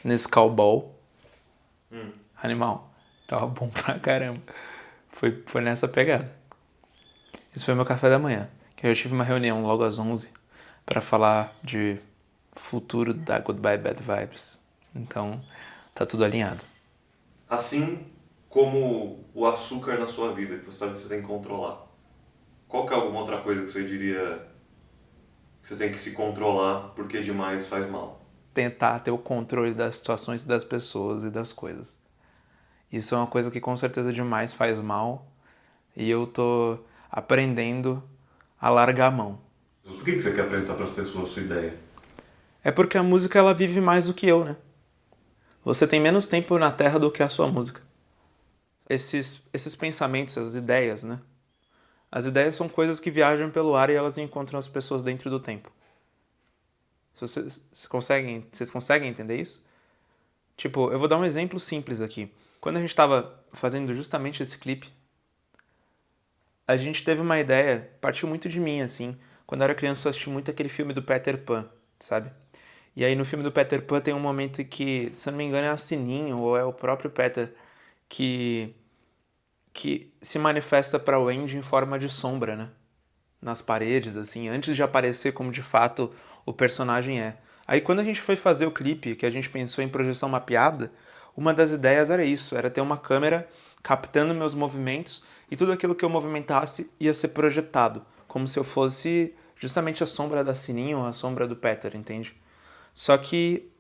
Nescau Ball. Hum. Animal. Tava bom pra caramba. Foi nessa pegada. Esse foi meu café da manhã. Que eu tive uma reunião logo às 11 pra falar de futuro da Goodbye Bad Vibes. Então, tá tudo alinhado. Assim como o açúcar na sua vida, que você sabe que você tem que controlar. Qual que é alguma outra coisa que você diria que você tem que se controlar porque demais faz mal? Tentar ter o controle das situações, das pessoas e das coisas. Isso é uma coisa que com certeza demais faz mal e eu tô aprendendo a largar a mão. Por que você quer apresentar para as pessoas a sua ideia? É porque a música ela vive mais do que eu, né? Você tem menos tempo na Terra do que a sua música. Esses pensamentos, as ideias, né? As ideias são coisas que viajam pelo ar e elas encontram as pessoas dentro do tempo. Vocês conseguem entender isso? Tipo, eu vou dar um exemplo simples aqui. Quando a gente estava fazendo justamente esse clipe, a gente teve uma ideia, partiu muito de mim, assim. Quando eu era criança, eu assisti muito aquele filme do Peter Pan, sabe? E aí no filme do Peter Pan tem um momento em que, se eu não me engano, é a Sininho ou é o próprio Peter que, que se manifesta para o Andy em forma de sombra, né? Nas paredes, assim, antes de aparecer como de fato o personagem é. Aí quando a gente foi fazer o clipe, que a gente pensou em projeção mapeada, uma das ideias era isso, era ter uma câmera captando meus movimentos e tudo aquilo que eu movimentasse ia ser projetado, como se eu fosse justamente a sombra da Sininho ou a sombra do Peter, entende? Só que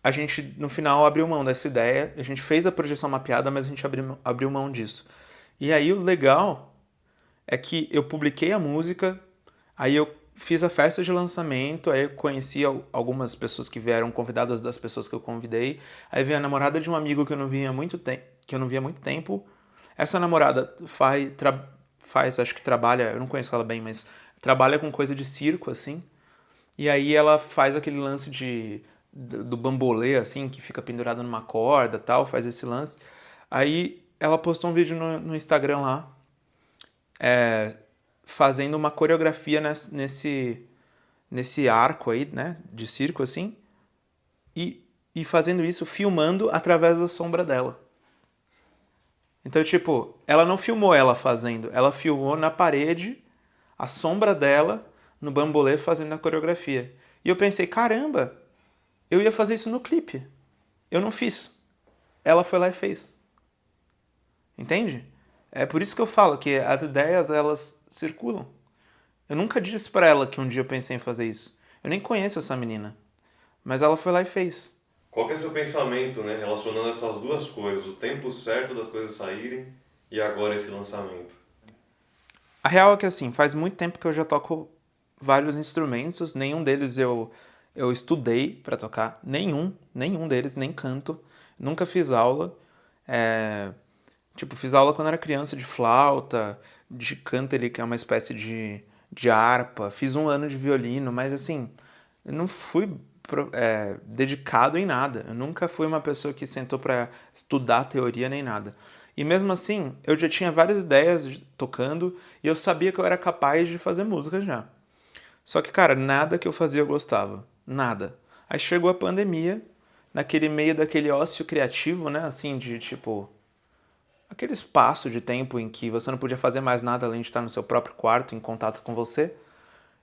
a gente no final abriu mão dessa ideia, a gente fez a projeção mapeada, mas a gente abriu mão disso. E aí o legal é que eu publiquei a música, aí eu fiz a festa de lançamento, aí eu conheci algumas pessoas que vieram convidadas das pessoas que eu convidei, aí veio a namorada de um amigo que eu não via há muito tempo, que eu não via há muito tempo. Essa namorada faz, acho que trabalha, eu não conheço ela bem, mas trabalha com coisa de circo assim. E aí ela faz aquele lance do bambolê assim, que fica pendurado numa corda, tal, faz esse lance. Aí ela postou um vídeo no Instagram lá, fazendo uma coreografia nesse arco aí, né, de circo assim, e fazendo isso filmando através da sombra dela. Então, tipo, ela não filmou ela fazendo, ela filmou na parede a sombra dela no bambolê fazendo a coreografia. E eu pensei, caramba, eu ia fazer isso no clipe. Eu não fiz. Ela foi lá e fez. Entende? É por isso que eu falo que as ideias elas circulam. Eu nunca disse pra ela que um dia eu pensei em fazer isso. Eu nem conheço essa menina. Mas ela foi lá e fez. Qual que é seu pensamento, né, relacionando essas duas coisas, o tempo certo das coisas saírem e agora esse lançamento? A real é que assim, faz muito tempo que eu já toco vários instrumentos, nenhum deles eu estudei pra tocar, nenhum deles, nem canto, nunca fiz aula. É, tipo, fiz aula quando era criança de flauta, de cântaro, que é uma espécie de harpa, fiz um ano de violino, mas assim, eu não fui dedicado em nada. Eu nunca fui uma pessoa que sentou pra estudar teoria nem nada. E mesmo assim, eu já tinha várias ideias tocando e eu sabia que eu era capaz de fazer música já. Só que, cara, nada que eu fazia eu gostava. Nada. Aí chegou a pandemia, naquele meio daquele ócio criativo, né? Assim, de tipo. Aquele espaço de tempo em que você não podia fazer mais nada além de estar no seu próprio quarto, em contato com você.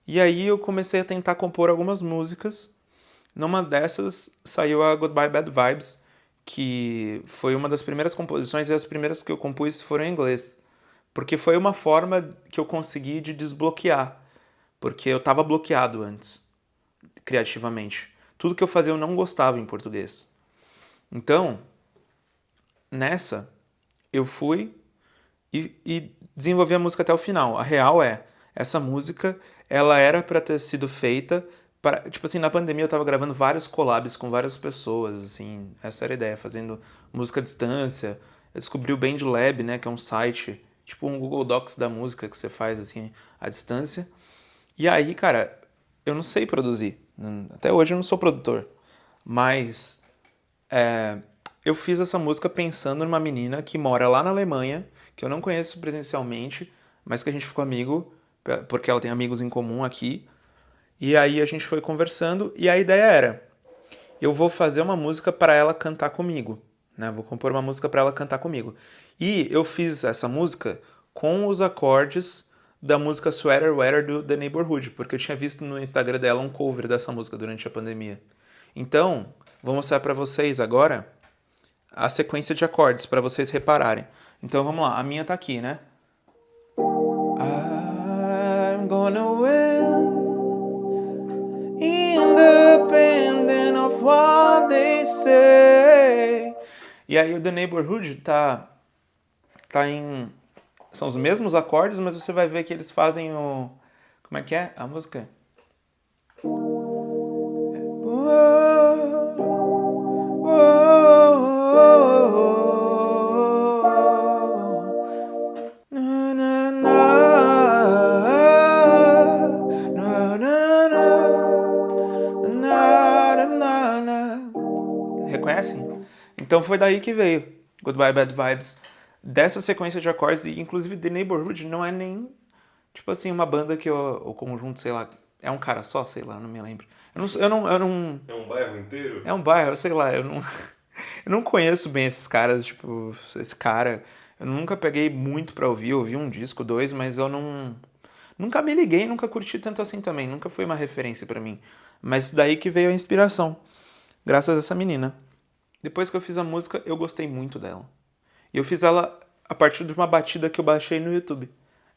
E aí eu comecei a tentar compor algumas músicas. Numa dessas saiu a Goodbye Bad Vibes, que foi uma das primeiras composições e as primeiras que eu compus foram em inglês. Porque foi uma forma que eu consegui de desbloquear. Porque eu estava bloqueado antes, criativamente. Tudo que eu fazia eu não gostava em português. Então, nessa, eu fui e desenvolvi a música até o final. A real é, essa música, ela era para ter sido feita para, tipo assim, na pandemia eu tava gravando vários collabs com várias pessoas, assim, essa era a ideia, fazendo música à distância. Eu descobri o BandLab, né, que é um site, tipo um Google Docs da música que você faz assim à distância. E aí, cara, eu não sei produzir. Até hoje eu não sou produtor, mas eu fiz essa música pensando numa menina que mora lá na Alemanha, que eu não conheço presencialmente, mas que a gente ficou amigo, porque ela tem amigos em comum aqui. E aí a gente foi conversando e a ideia era: eu vou fazer uma música para ela cantar comigo, né? Vou compor uma música para ela cantar comigo. E eu fiz essa música com os acordes da música Sweater Weather do The Neighborhood, porque eu tinha visto no Instagram dela um cover dessa música durante a pandemia. Então, vou mostrar para vocês agora a sequência de acordes para vocês repararem. Então vamos lá, a minha tá aqui, né? I'm gonna win, independent of what they say. E aí o The Neighborhood tá em... São os mesmos acordes, mas você vai ver que eles fazem o... Como é que é a música? Reconhecem? Então foi daí que veio Goodbye Bad Vibes, dessa sequência de acordes, e inclusive The Neighborhood não é nem, tipo assim, uma banda que o conjunto, sei lá, é um cara só, sei lá, não me lembro. Eu não... É um bairro inteiro? É um bairro, sei lá, eu não... Eu não conheço bem esses caras, tipo, esse cara... Eu nunca peguei muito pra ouvir, eu ouvi um disco, dois, mas eu não... Nunca me liguei, nunca curti tanto assim também, nunca foi uma referência pra mim. Mas daí que veio a inspiração, graças a essa menina. Depois que eu fiz a música, eu gostei muito dela. E eu fiz ela a partir de uma batida que eu baixei no YouTube.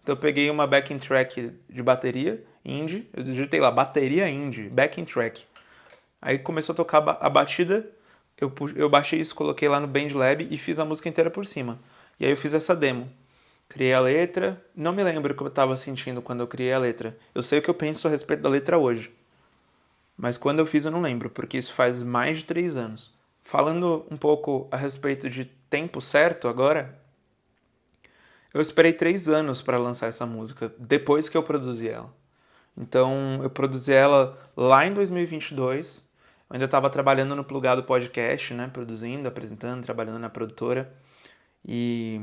Então eu peguei uma backing track de bateria indie, eu digitei lá, bateria indie, backing track. Aí começou a tocar a batida, eu baixei isso, coloquei lá no BandLab e fiz a música inteira por cima. E aí eu fiz essa demo. Criei a letra, não me lembro o que eu tava sentindo quando eu criei a letra. Eu sei o que eu penso a respeito da letra hoje. Mas quando eu fiz eu não lembro, porque isso faz mais de 3 anos. Falando um pouco a respeito de tempo certo agora, eu esperei 3 anos para lançar essa música, depois que eu produzi ela. Então, eu produzi ela lá em 2022. Eu ainda estava trabalhando no Plugado Podcast, né? Produzindo, apresentando, trabalhando na produtora. E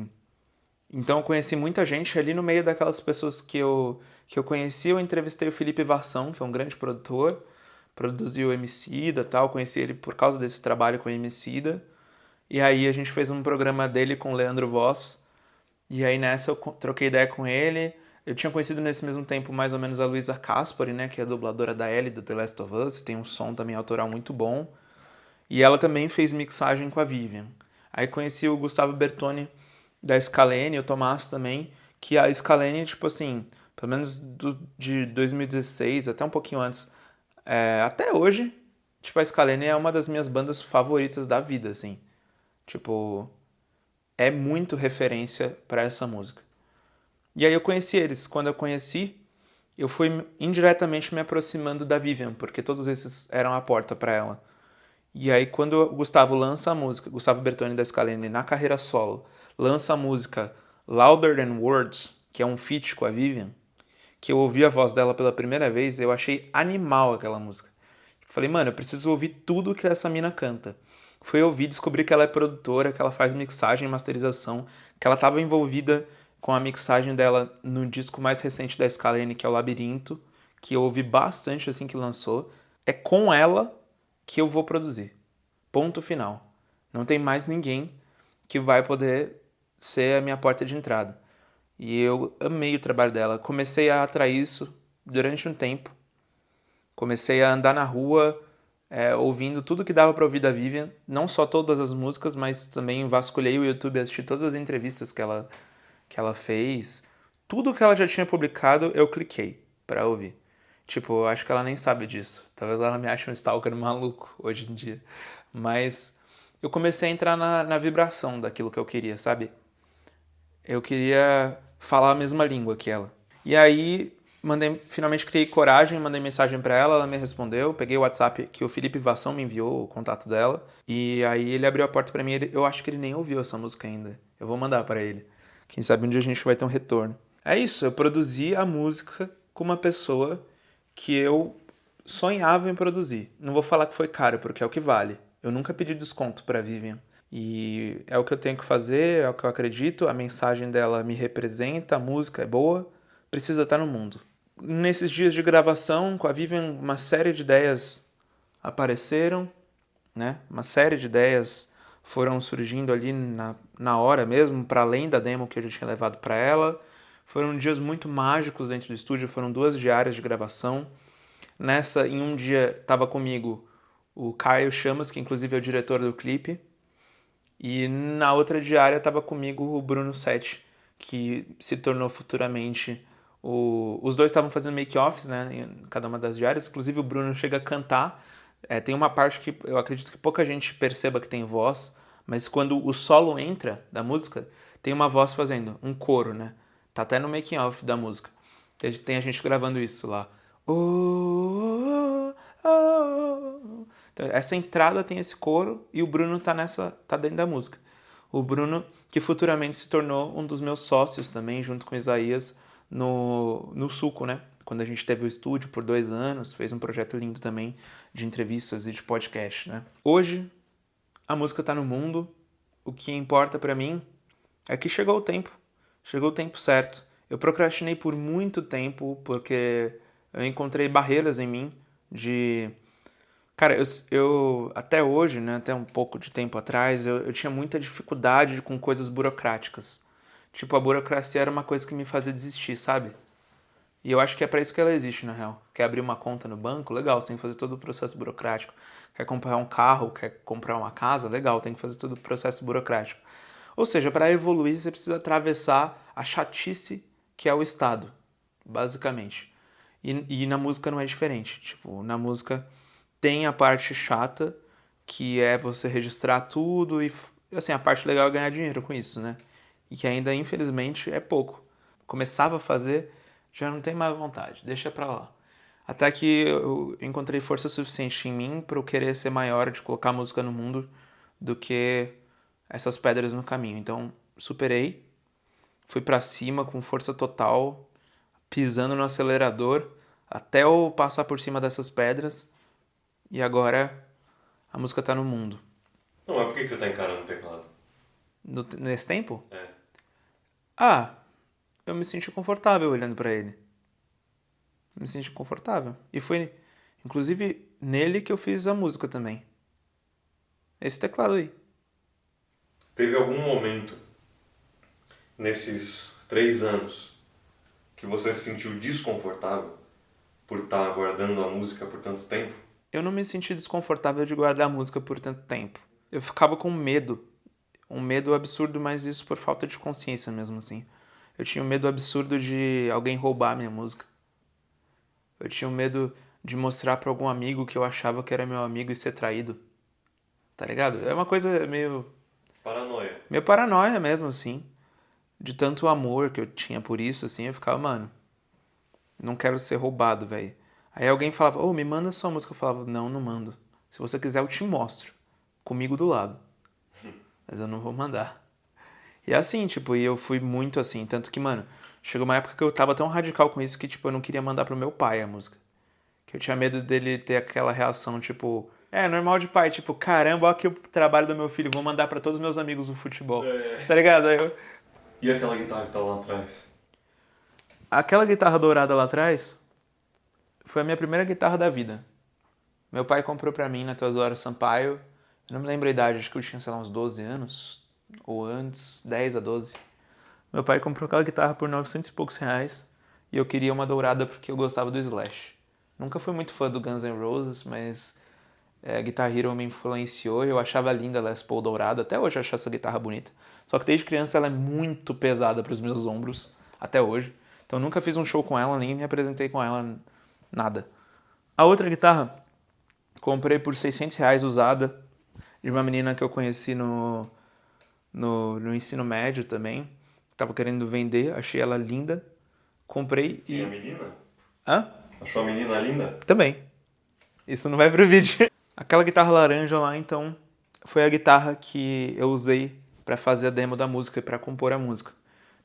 então eu conheci muita gente ali no meio daquelas pessoas que eu conheci. Eu entrevistei o Felipe Vassão, que é um grande produtor, produziu o Emicida e tal. Conheci ele por causa desse trabalho com o Emicida. E aí a gente fez um programa dele com o Leandro Voss. E aí nessa eu troquei ideia com ele. Eu tinha conhecido nesse mesmo tempo mais ou menos a Luísa Caspari, né, que é a dubladora da Ellie do The Last of Us, tem um som também autoral muito bom. E ela também fez mixagem com a Vivian. Aí conheci o Gustavo Bertoni da Scalene, o Tomás também, que a Scalene, tipo assim, pelo menos de 2016 até um pouquinho antes, até hoje, tipo, a Scalene é uma das minhas bandas favoritas da vida, assim. Tipo, é muito referência pra essa música. E aí eu conheci eles. Quando eu conheci, eu fui indiretamente me aproximando da Vivian, porque todos esses eram a porta para ela. E aí quando o Gustavo lança a música, Gustavo Bertoni da Scalene na carreira solo, lança a música Louder Than Words, que é um feat com a Vivian, que eu ouvi a voz dela pela primeira vez, eu achei animal aquela música. Falei, mano, eu preciso ouvir tudo que essa mina canta. Fui ouvir, descobri que ela é produtora, que ela faz mixagem e masterização, que ela estava envolvida com a mixagem dela no disco mais recente da Scalene, que é o Labirinto, que eu ouvi bastante assim que lançou. É com ela que eu vou produzir. Ponto final. Não tem mais ninguém que vai poder ser a minha porta de entrada. E eu amei o trabalho dela. Comecei a atrair isso durante um tempo. Comecei a andar na rua, ouvindo tudo que dava pra ouvir da Vivian. Não só todas as músicas, mas também vasculhei o YouTube, assisti todas as entrevistas que ela fez. Tudo que ela já tinha publicado, eu cliquei pra ouvir. Tipo, eu acho que ela nem sabe disso. Talvez ela me ache um stalker maluco hoje em dia. Mas eu comecei a entrar na vibração daquilo que eu queria, sabe? Eu queria falar a mesma língua que ela. E aí, finalmente criei coragem, mandei mensagem pra ela, ela me respondeu, peguei o WhatsApp que o Felipe Vassão me enviou, o contato dela, e aí ele abriu a porta pra mim, eu acho que ele nem ouviu essa música ainda. Eu vou mandar pra ele. Quem sabe um dia a gente vai ter um retorno. É isso, eu produzi a música com uma pessoa que eu sonhava em produzir. Não vou falar que foi caro, porque é o que vale. Eu nunca pedi desconto pra Vivian. E é o que eu tenho que fazer, é o que eu acredito, a mensagem dela me representa, a música é boa, precisa estar no mundo. Nesses dias de gravação com a Vivian, uma série de ideias apareceram né? Uma série de ideias foram surgindo ali na hora mesmo, para além da demo que eu já tinha levado para ela. Foram dias muito mágicos dentro do estúdio, foram 2 diárias de gravação. Nessa, em um dia, estava comigo o Caio Chamas, que inclusive é o diretor do clipe, e na outra diária estava comigo o Bruno Sete, que se tornou futuramente os dois estavam fazendo make-offs, né, em cada uma das diárias. Inclusive o Bruno chega a cantar. Tem uma parte que eu acredito que pouca gente perceba que tem voz, mas quando o solo entra da música, tem uma voz fazendo um coro, né? Tá até no making-off da música. Tem a gente gravando isso lá. Oh, oh, oh. Então, essa entrada tem esse coro e o Bruno tá dentro da música. O Bruno, que futuramente se tornou um dos meus sócios também, junto com o Isaías, no Suco, né? Quando a gente teve o estúdio por 2 anos, fez um projeto lindo também de entrevistas e de podcast, né? Hoje, a música tá no mundo. O que importa pra mim é que chegou o tempo certo. Eu procrastinei por muito tempo porque eu encontrei barreiras em mim de... Cara, eu até hoje, né, até um pouco de tempo atrás, eu tinha muita dificuldade com coisas burocráticas. Tipo, a burocracia era uma coisa que me fazia desistir, sabe? E eu acho que é pra isso que ela existe, na real. Quer abrir uma conta no banco? Legal, você tem que fazer todo o processo burocrático. Quer comprar um carro? Quer comprar uma casa? Legal, tem que fazer todo o processo burocrático. Ou seja, para evoluir, você precisa atravessar a chatice que é o Estado, basicamente. E na música não é diferente. Tipo, na música tem a parte chata, que é você registrar tudo e, assim, a parte legal é ganhar dinheiro com isso, né? E que ainda, infelizmente, é pouco. Começava a fazer, já não tem mais vontade, deixa pra lá. Até que eu encontrei força suficiente em mim para eu querer ser maior, de colocar música no mundo, do que essas pedras no caminho. Então, superei, fui pra cima com força total, pisando no acelerador, até eu passar por cima dessas pedras, e agora a música tá no mundo. Não, mas por que você tá encarando o teclado? Nesse tempo? É. Ah, eu me senti confortável olhando pra ele. Me senti confortável. E foi, inclusive, nele que eu fiz a música também. Esse teclado aí. Teve algum momento nesses 3 anos que você se sentiu desconfortável por estar guardando a música por tanto tempo? Eu não me senti desconfortável de guardar a música por tanto tempo. Eu ficava com medo. Um medo absurdo, mas isso por falta de consciência mesmo assim. Eu tinha um medo absurdo de alguém roubar minha música. Eu tinha um medo de mostrar pra algum amigo que eu achava que era meu amigo e ser traído. Tá ligado? É uma coisa Paranoia. meio paranoia mesmo, assim. De tanto amor que eu tinha por isso, assim, eu ficava, mano, não quero ser roubado, velho. Aí alguém falava, ô, me manda sua música. Eu falava, não, não mando. Se você quiser, eu te mostro. Comigo do lado. Mas eu não vou mandar. E é assim, tipo, e eu fui muito assim. Tanto que, mano, chegou uma época que eu tava tão radical com isso que, tipo, eu não queria mandar pro meu pai a música. Que eu tinha medo dele ter aquela reação, tipo, normal de pai, tipo, caramba, olha aqui o trabalho do meu filho, vou mandar pra todos os meus amigos do futebol. Tá ligado? Aí E aquela guitarra que tá lá atrás? aquela guitarra dourada lá atrás foi a minha primeira guitarra da vida. Meu pai comprou pra mim na Teodoro Sampaio. Eu não me lembro a idade, acho que eu tinha, sei lá, uns 12 anos. Ou antes, 10 a 12. Meu pai comprou aquela guitarra por 900 e poucos reais. E eu queria uma dourada porque eu gostava do Slash. Nunca fui muito fã do Guns N' Roses, mas Guitar Hero me influenciou. Eu achava linda a Les Paul dourada. Até hoje eu acho essa guitarra bonita. Só que desde criança ela é muito pesada para os meus ombros. Até hoje. Então eu nunca fiz um show com ela, nem me apresentei com ela, nada. A outra guitarra, comprei por 600 reais usada, de uma menina que eu conheci no ensino médio também. Tava querendo vender, achei ela linda. Comprei Quem é a e... menina? Hã? Achou a menina linda? Também. Isso não vai pro vídeo. Aquela guitarra laranja lá, então, foi a guitarra que eu usei pra fazer a demo da música e pra compor a música.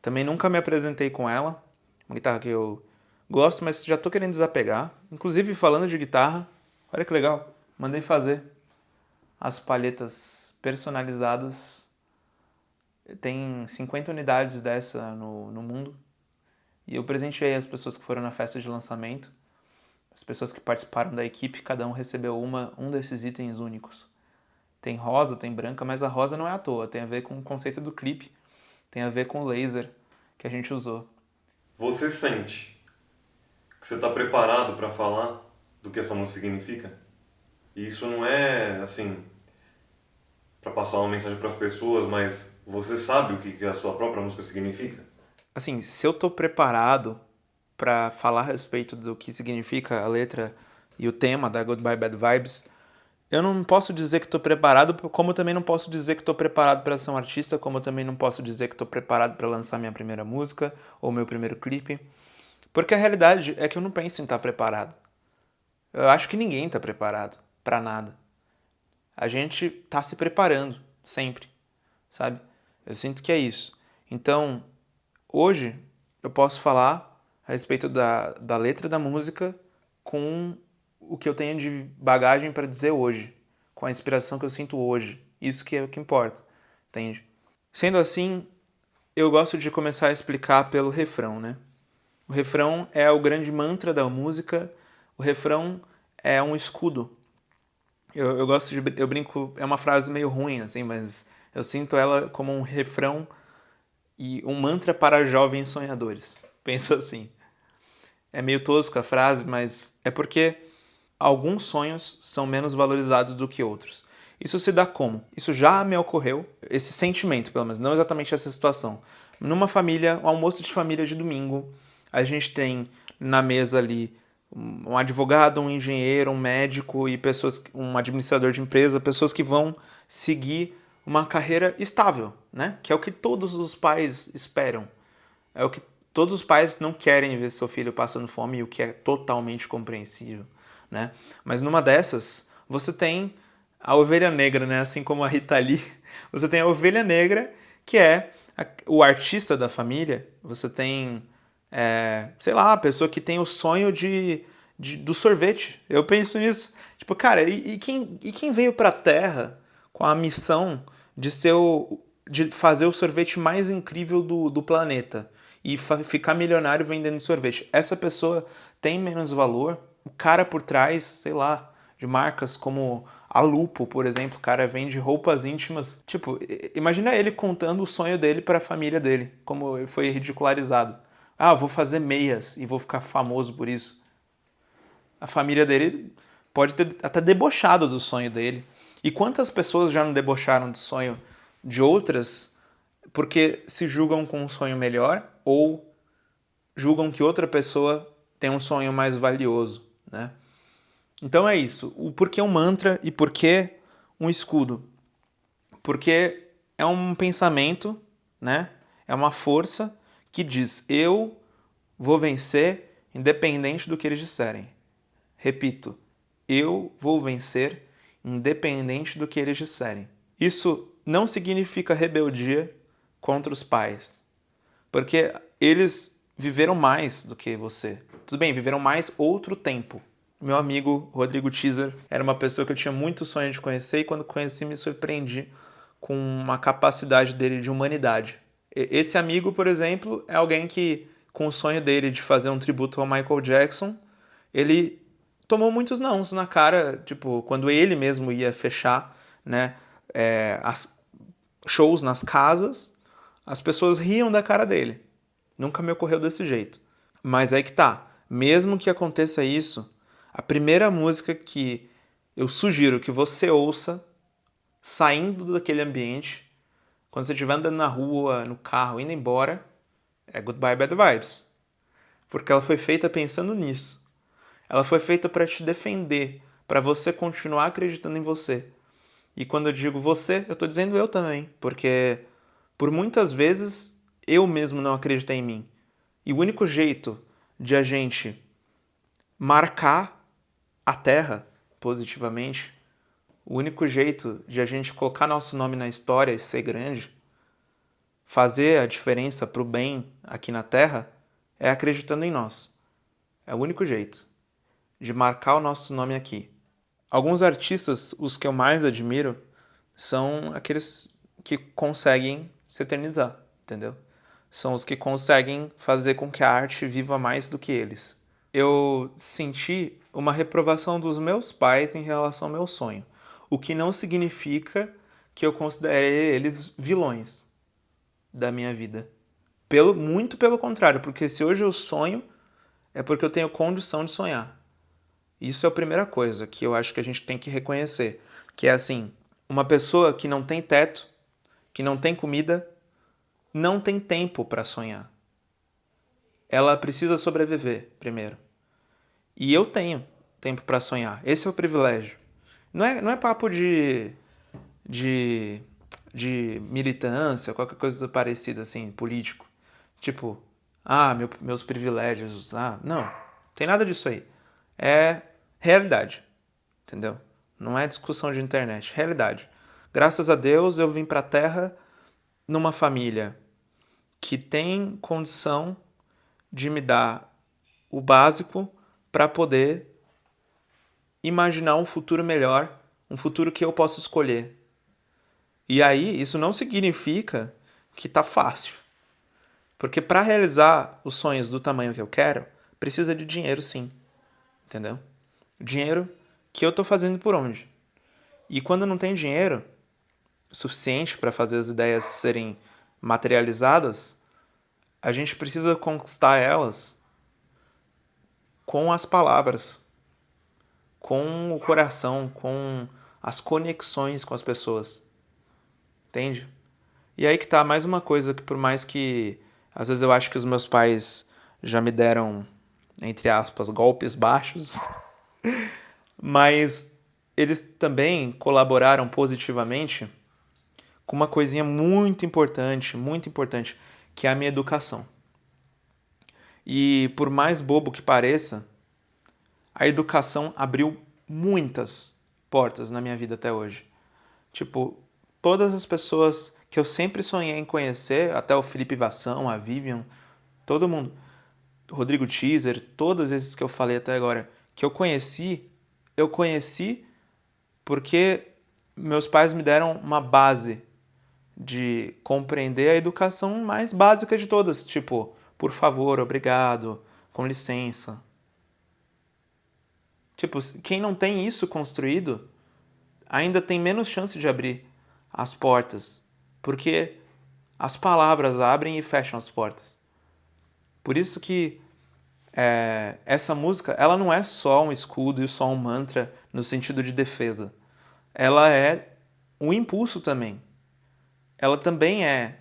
Também nunca me apresentei com ela. Uma guitarra que eu gosto, mas já tô querendo desapegar. Inclusive, falando de guitarra, olha que legal. Mandei fazer as palhetas personalizadas. Tem 50 unidades dessa no mundo. E eu presenteei as pessoas que foram na festa de lançamento. As pessoas que participaram da equipe, cada um recebeu um desses itens únicos. Tem rosa, tem branca, mas a rosa não é à toa. Tem a ver com o conceito do clipe. Tem a ver com o laser que a gente usou. Você sente que você está preparado para falar do que essa música significa? E isso não é, assim, para passar uma mensagem para as pessoas, mas você sabe o que a sua própria música significa? Assim, se eu tô preparado pra falar a respeito do que significa a letra e o tema da Goodbye Bad Vibes, eu não posso dizer que tô preparado, como eu também não posso dizer que tô preparado para ser um artista, como eu também não posso dizer que tô preparado para lançar minha primeira música ou meu primeiro clipe, porque a realidade é que eu não penso em estar preparado. Eu acho que ninguém tá preparado pra nada. A gente tá se preparando sempre, sabe? Eu sinto que é isso. Então, hoje eu posso falar a respeito da letra da música com o que eu tenho de bagagem para dizer hoje, com a inspiração que eu sinto hoje. Isso que é o que importa, entende? Sendo assim, eu gosto de começar a explicar pelo refrão, né? O refrão é o grande mantra da música, o refrão é um escudo. Eu gosto de. Eu brinco, é uma frase meio ruim, assim, mas eu sinto ela como um refrão e um mantra para jovens sonhadores. Penso assim. É meio tosca a frase, mas é porque alguns sonhos são menos valorizados do que outros. Isso se dá como? Isso já me ocorreu, esse sentimento, pelo menos, não exatamente essa situação. Numa família, um almoço de família de domingo, a gente tem na mesa ali um advogado, um engenheiro, um médico e pessoas, um administrador de empresa, pessoas que vão seguir uma carreira estável, né? Que é o que todos os pais esperam. É o que todos os pais não querem ver seu filho passando fome, o que é totalmente compreensível, né? Mas numa dessas, você tem a ovelha negra, né? Assim como a Rita Lee, você tem a ovelha negra, que é o artista da família. Você tem, sei lá, a pessoa que tem o sonho do sorvete. Eu penso nisso. Tipo, cara, e quem veio pra Terra com a missão de fazer o sorvete mais incrível do planeta e ficar milionário vendendo sorvete? Essa pessoa tem menos valor. O cara por trás, sei lá, de marcas como a Lupo, por exemplo, o cara vende roupas íntimas. Tipo, imagina ele contando o sonho dele para a família dele, como foi ridicularizado. Ah, vou fazer meias e vou ficar famoso por isso. A família dele pode ter até debochado do sonho dele. E quantas pessoas já não debocharam do sonho de outras porque se julgam com um sonho melhor ou julgam que outra pessoa tem um sonho mais valioso, né? Então é isso. O porquê um mantra e porquê um escudo? Porque é um pensamento, né? É uma força que diz: eu vou vencer independente do que eles disserem. Repito, eu vou vencer independente do que eles disserem. Isso não significa rebeldia contra os pais, porque eles viveram mais do que você. Tudo bem, viveram mais outro tempo. Meu amigo Rodrigo Teaser era uma pessoa que eu tinha muito sonho de conhecer e quando conheci me surpreendi com uma capacidade dele de humanidade. Esse amigo, por exemplo, é alguém que, com o sonho dele de fazer um tributo ao Michael Jackson, ele tomou muitos nãos na cara, tipo, quando ele mesmo ia fechar, né, shows nas casas, as pessoas riam da cara dele. Nunca me ocorreu desse jeito. Mas aí que tá. Mesmo que aconteça isso, a primeira música que eu sugiro que você ouça saindo daquele ambiente, quando você estiver andando na rua, no carro, indo embora, é Goodbye Bad Vibes. Porque ela foi feita pensando nisso. Ela foi feita para te defender, para você continuar acreditando em você. E quando eu digo você, eu tô dizendo eu também, porque por muitas vezes eu mesmo não acreditei em mim. E o único jeito de a gente marcar a Terra positivamente, o único jeito de a gente colocar nosso nome na história e ser grande, fazer a diferença pro bem aqui na Terra, é acreditando em nós. É o único jeito de marcar o nosso nome aqui. Alguns artistas, os que eu mais admiro, são aqueles que conseguem se eternizar, entendeu? São os que conseguem fazer com que a arte viva mais do que eles. Eu senti uma reprovação dos meus pais em relação ao meu sonho. o que não significa que eu considere eles vilões da minha vida. Muito pelo contrário, porque se hoje eu sonho, é porque eu tenho condição de sonhar. Isso é a primeira coisa que eu acho que a gente tem que reconhecer. Que é assim, uma pessoa que não tem teto, que não tem comida, não tem tempo para sonhar. Ela precisa sobreviver primeiro. E eu tenho tempo para sonhar. Esse é o privilégio. Não é papo de, de militância, qualquer coisa parecida assim, político. Tipo, meus privilégios. Não. Tem nada disso aí. É realidade. Entendeu? Não é discussão de internet. Realidade. Graças a Deus eu vim pra Terra numa família que tem condição de me dar o básico para poder imaginar um futuro melhor, um futuro que eu possa escolher. E aí, isso não significa que tá fácil. Porque para realizar os sonhos do tamanho que eu quero, precisa de dinheiro sim. Entendeu? Dinheiro que eu tô fazendo por onde? E quando não tem dinheiro suficiente para fazer as ideias serem materializadas, a gente precisa conquistar elas com as palavras, com o coração, com as conexões com as pessoas. Entende? E aí que tá mais uma coisa que por mais que às vezes eu acho que os meus pais já me deram, entre aspas, golpes baixos, mas eles também colaboraram positivamente com uma coisinha muito importante, que é a minha educação. E por mais bobo que pareça, a educação abriu muitas portas na minha vida até hoje. Tipo, todas as pessoas que eu sempre sonhei em conhecer, até o Felipe Vassão, a Vivian, todo mundo, Rodrigo Teaser, todos esses que eu falei até agora, que eu conheci porque meus pais me deram uma base de compreender a educação mais básica de todas, tipo, por favor, obrigado, com licença. Tipo, quem não tem isso construído ainda tem menos chance de abrir as portas, porque as palavras abrem e fecham as portas. Por isso que essa música, ela não é só um escudo e só um mantra no sentido de defesa. Ela é um impulso também. Ela também é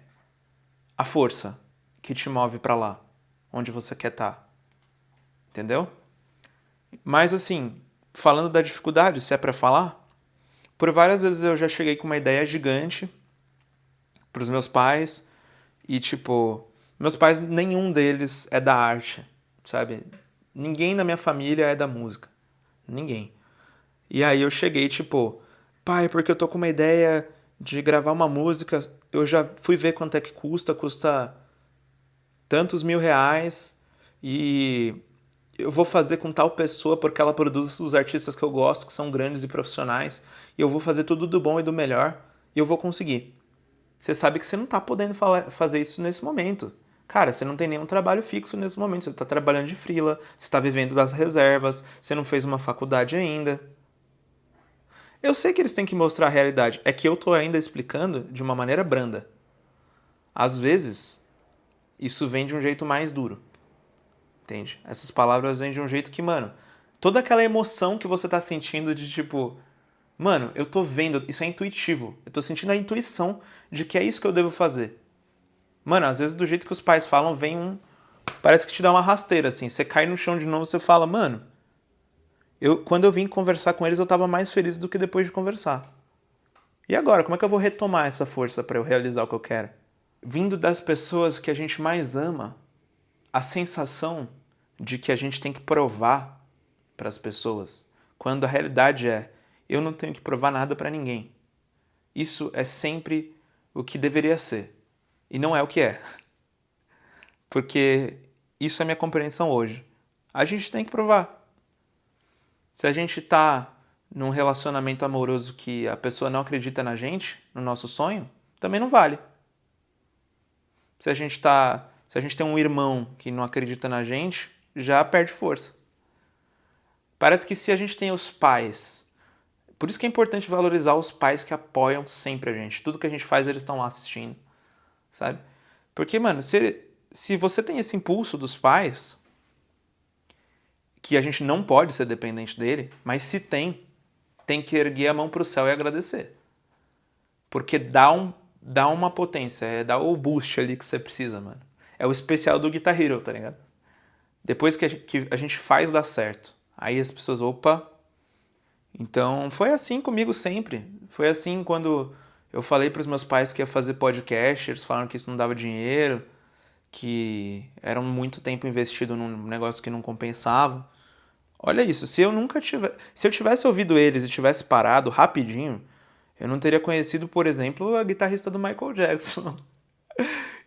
a força que te move para lá, onde você quer estar. Entendeu? Mas assim, falando da dificuldade, se é para falar, por várias vezes eu já cheguei com uma ideia gigante pros meus pais e tipo, meus pais nenhum deles é da arte, sabe? Ninguém na minha família é da música. Ninguém. E aí eu cheguei tipo, pai, porque eu tô com uma ideia de gravar uma música, eu já fui ver quanto é que custa tantos R$ 1.000 e eu vou fazer com tal pessoa porque ela produz os artistas que eu gosto, que são grandes e profissionais, e eu vou fazer tudo do bom e do melhor, e eu vou conseguir. Você sabe que você não tá podendo fazer isso nesse momento. Cara, você não tem nenhum trabalho fixo nesse momento, você tá trabalhando de freela, você tá vivendo das reservas, você não fez uma faculdade ainda. Eu sei que eles têm que mostrar a realidade, é que eu tô ainda explicando de uma maneira branda. Às vezes, isso vem de um jeito mais duro. Entende? Essas palavras vêm de um jeito que, mano, toda aquela emoção que você tá sentindo de tipo, mano, eu tô vendo, isso é intuitivo. Eu tô sentindo a intuição de que é isso que eu devo fazer. Mano, às vezes do jeito que os pais falam, vem um. Parece que te dá uma rasteira, assim. Você cai no chão de novo, você fala, mano. Quando eu vim conversar com eles, eu tava mais feliz do que depois de conversar. E agora, como é que eu vou retomar essa força pra eu realizar o que eu quero? Vindo das pessoas que a gente mais ama, a sensação de que a gente tem que provar para as pessoas, quando a realidade é eu não tenho que provar nada para ninguém. Isso é sempre o que deveria ser e não é o que é, porque isso é a minha compreensão hoje. A gente tem que provar. Se a gente tá num relacionamento amoroso que a pessoa não acredita na gente, no nosso sonho, também não vale. Se a gente tem um irmão que não acredita na gente, já perde força. Parece que se a gente tem os pais Por isso que é importante valorizar os pais que apoiam sempre a gente. Tudo que a gente faz, eles estão lá assistindo, sabe? Porque, mano, se você tem esse impulso dos pais, que a gente não pode ser dependente dele, mas se tem que erguer a mão pro céu e agradecer. Porque dá uma potência, dá o boost ali que você precisa, mano. É o especial do Guitar Hero, tá ligado? Depois que a gente faz dar certo. Aí as pessoas, opa. Então foi assim comigo sempre. Foi assim quando eu falei pros meus pais que ia fazer podcast, eles falaram que isso não dava dinheiro, que era muito tempo investido num negócio que não compensava. Olha isso, se eu tivesse ouvido eles e tivesse parado rapidinho, eu não teria conhecido, por exemplo, a guitarrista do Michael Jackson.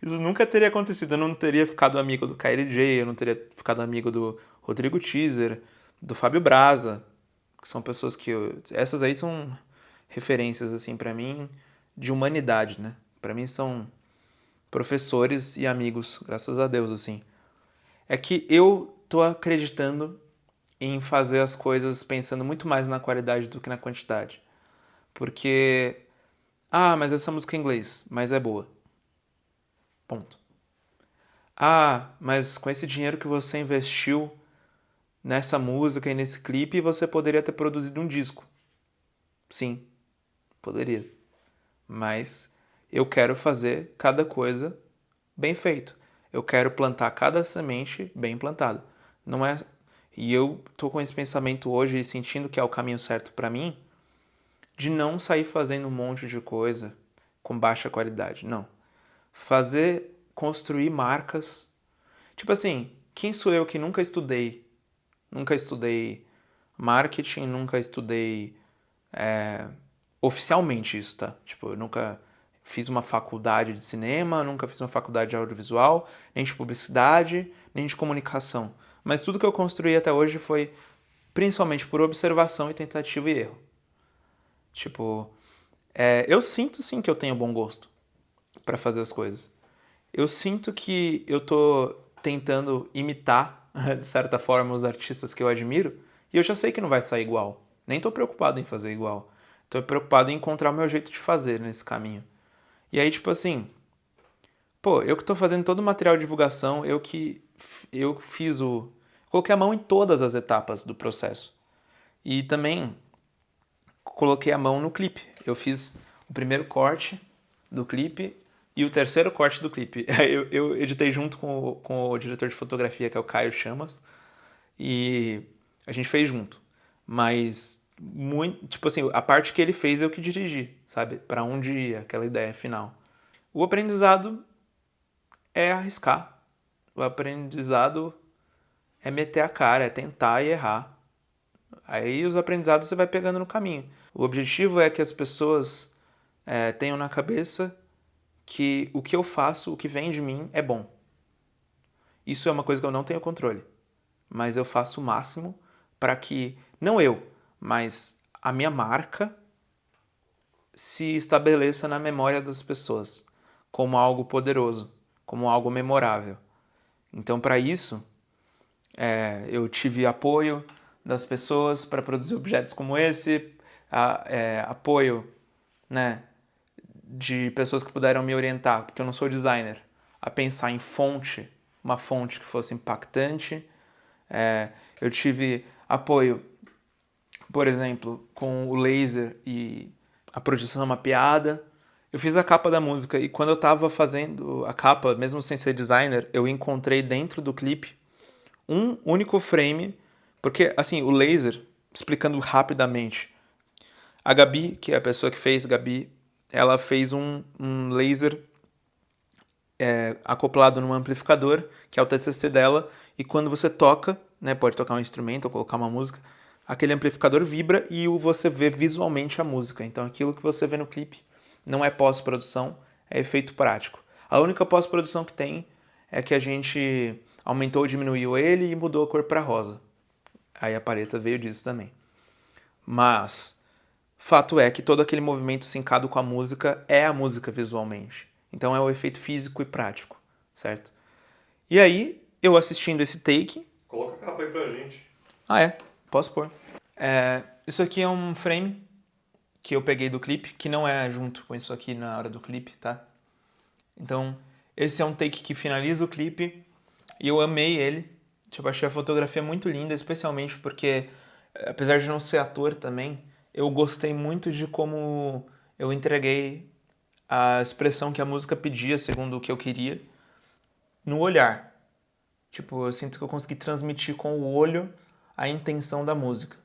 Isso nunca teria acontecido. Eu não teria ficado amigo do Kylie J, eu não teria ficado amigo do Rodrigo Teaser, do Fábio Braza, que são pessoas essas aí são referências assim para mim de humanidade, né? Para mim são professores e amigos, graças a Deus assim. É que eu tô acreditando em fazer as coisas pensando muito mais na qualidade do que na quantidade. Porque mas essa música é em inglês, mas é boa. Ponto. Mas com esse dinheiro que você investiu nessa música e nesse clipe, você poderia ter produzido um disco. Sim, poderia. Mas eu quero fazer cada coisa bem feito. Eu quero plantar cada semente bem plantada. Não é. E eu tô com esse pensamento hoje e sentindo que é o caminho certo para mim, de não sair fazendo um monte de coisa com baixa qualidade. Não. Construir marcas. Tipo assim, quem sou eu que nunca estudei? Nunca estudei marketing, nunca estudei oficialmente isso, tá? Tipo, eu nunca fiz uma faculdade de cinema, nunca fiz uma faculdade de audiovisual, nem de publicidade, nem de comunicação. Mas tudo que eu construí até hoje foi principalmente por observação e tentativa e erro. Tipo, eu sinto sim que eu tenho bom gosto pra fazer as coisas. Eu sinto que eu tô tentando imitar, de certa forma, os artistas que eu admiro, e eu já sei que não vai sair igual. Nem tô preocupado em fazer igual. Tô preocupado em encontrar o meu jeito de fazer nesse caminho. E aí, tipo assim, pô, eu que tô fazendo todo o material de divulgação, eu fiz o coloquei a mão em todas as etapas do processo. E também coloquei a mão no clipe. Eu fiz o primeiro corte do clipe e o terceiro corte do clipe. Eu editei junto com o diretor de fotografia, que é o Caio Chamas, e a gente fez junto. Mas, muito, tipo assim, a parte que ele fez eu que dirigi, sabe? Pra onde ia aquela ideia final. O aprendizado é arriscar. O aprendizado é meter a cara, é tentar e errar. Aí os aprendizados você vai pegando no caminho. O objetivo é que as pessoas tenham na cabeça que o que eu faço, o que vem de mim, é bom. Isso é uma coisa que eu não tenho controle. Mas eu faço o máximo para que, não eu, mas a minha marca se estabeleça na memória das pessoas como algo poderoso, como algo memorável. Então, para isso, eu tive apoio das pessoas para produzir objetos como esse, apoio, né, de pessoas que puderam me orientar, porque eu não sou designer, a pensar em uma fonte que fosse impactante. Eu tive apoio, por exemplo, com o laser e a projeção mapeada. Eu fiz a capa da música e quando eu tava fazendo a capa, mesmo sem ser designer, eu encontrei dentro do clipe um único frame, porque assim, o laser, explicando rapidamente, a Gabi, que é a pessoa que fez, Gabi, ela fez um laser acoplado num amplificador, que é o TCC dela, e quando você toca, né, pode tocar um instrumento ou colocar uma música, aquele amplificador vibra e você vê visualmente a música. Então aquilo que você vê no clipe não é pós-produção, é efeito prático. A única pós-produção que tem é que a gente aumentou ou diminuiu ele e mudou a cor para rosa. Aí a paleta veio disso também. Mas fato é que todo aquele movimento sincado com a música é a música visualmente. Então é o efeito físico e prático, certo? E aí, eu assistindo esse take. Coloca a capa aí pra gente. Posso pôr. Isso aqui é um frame que eu peguei do clipe, que não é junto com isso aqui na hora do clipe, tá? Então, esse é um take que finaliza o clipe e eu amei ele. Tipo, achei a fotografia muito linda, especialmente porque, apesar de não ser ator também, eu gostei muito de como eu entreguei a expressão que a música pedia, segundo o que eu queria, no olhar. Tipo, eu sinto que eu consegui transmitir com o olho a intenção da música.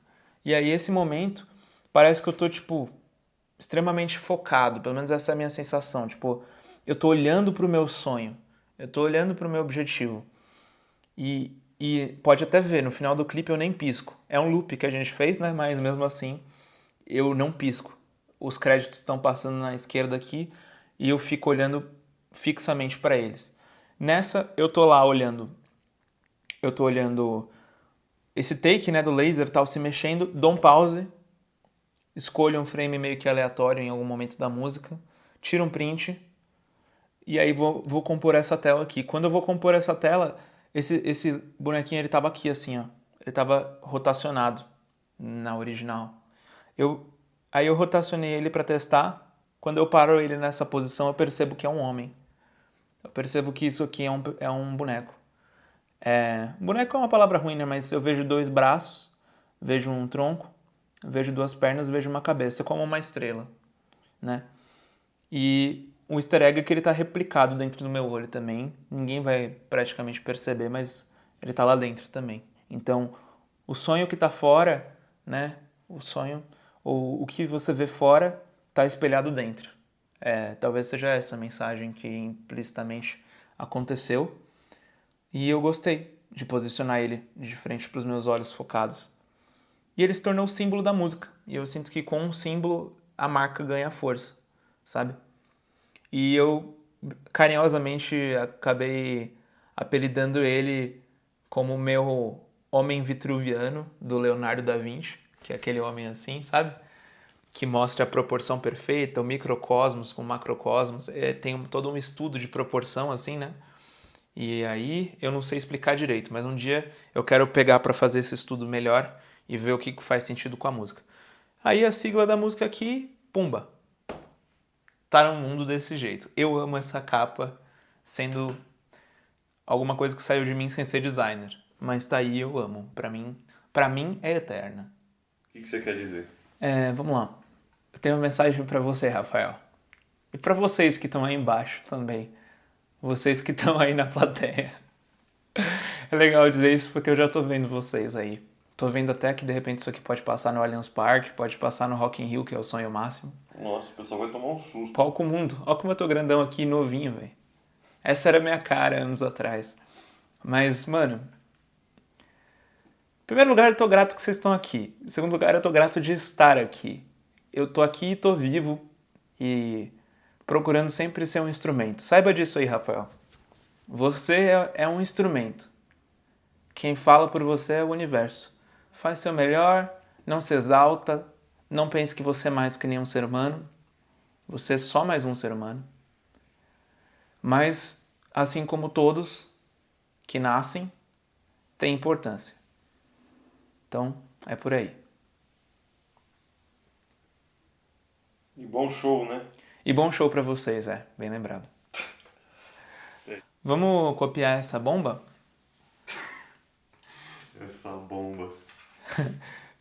E aí, esse momento, parece que eu tô, tipo, extremamente focado. Pelo menos essa é a minha sensação. Tipo, eu tô olhando pro meu sonho. Eu tô olhando pro meu objetivo. E pode até ver, no final do clipe eu nem pisco. É um loop que a gente fez, né? Mas mesmo assim, eu não pisco. Os créditos estão passando na esquerda aqui e eu fico olhando fixamente para eles. Nessa, eu tô lá olhando. Eu tô olhando esse take, né, do laser tal se mexendo, dou um pause, escolho um frame meio que aleatório em algum momento da música, tiro um print e aí vou compor essa tela aqui. Quando eu vou compor essa tela, esse bonequinho ele tava aqui assim, ó. Ele tava rotacionado na original. Eu, aí eu rotacionei ele para testar. Quando eu paro ele nessa posição, eu percebo que é um homem. Eu percebo que isso aqui é um boneco. Boneco é uma palavra ruim, né? Mas eu vejo 2 braços, vejo um tronco, vejo 2 pernas, vejo uma cabeça, como uma estrela, né? E um easter egg é que ele tá replicado dentro do meu olho também. Ninguém vai praticamente perceber, mas ele tá lá dentro também. Então, o sonho que tá fora, né? O sonho, ou o que você vê fora, tá espelhado dentro. Talvez seja essa a mensagem que implicitamente aconteceu. E eu gostei de posicionar ele de frente para os meus olhos focados. E ele se tornou o símbolo da música. E eu sinto que com o símbolo a marca ganha força, sabe? E eu carinhosamente acabei apelidando ele como meu homem vitruviano do Leonardo da Vinci, que é aquele homem assim, sabe? Que mostra a proporção perfeita, o microcosmos com o macrocosmos. Tem todo um estudo de proporção assim, né? E aí eu não sei explicar direito, mas um dia eu quero pegar para fazer esse estudo melhor e ver o que faz sentido com a música. Aí a sigla da música aqui, pumba, tá no mundo desse jeito. Eu amo essa capa, sendo alguma coisa que saiu de mim sem ser designer, mas tá aí, eu amo. Para mim é eterna. O que você quer dizer? Vamos lá. Eu tenho uma mensagem para você, Rafael. E para vocês que estão aí embaixo também. Vocês que estão aí na plateia. É legal dizer isso porque eu já tô vendo vocês aí. Tô vendo até que de repente isso aqui pode passar no Allianz Parque, pode passar no Rock in Rio, que é o sonho máximo. Nossa, o pessoal vai tomar um susto. Palco Mundo. Olha como eu tô grandão aqui, novinho, velho. Essa era a minha cara anos atrás. Mas, mano... Em primeiro lugar, eu tô grato que vocês estão aqui. Em segundo lugar, eu tô grato de estar aqui. Eu tô aqui e tô vivo e procurando sempre ser um instrumento. Saiba disso aí, Rafael. Você é um instrumento. Quem fala por você é o universo. Faz seu melhor, não se exalta, não pense que você é mais que nenhum ser humano. Você é só mais um ser humano. Mas, assim como todos que nascem, tem importância. Então, é por aí. E bom show, né? E bom show pra vocês, bem lembrado. Vamos copiar essa bomba? Essa bomba.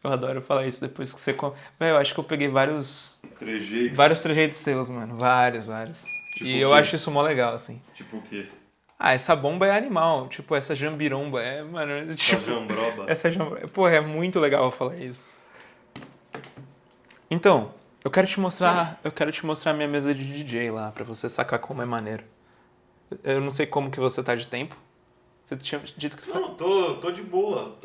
Eu adoro falar isso depois que você... Eu acho que eu peguei vários Trejeitos. trejeitos seus, mano. Vários. Tipo E o eu quê? acho isso mó legal, assim. Tipo o quê? Ah, essa bomba é animal. Tipo, essa jambiromba. Mano, tipo... jambroba. Essa jambroba... Porra, é muito legal falar isso. Então, eu quero te mostrar minha mesa de DJ lá, pra você sacar como é maneiro. Eu não sei como que você tá de tempo. Você tinha dito que... Não, tô de boa.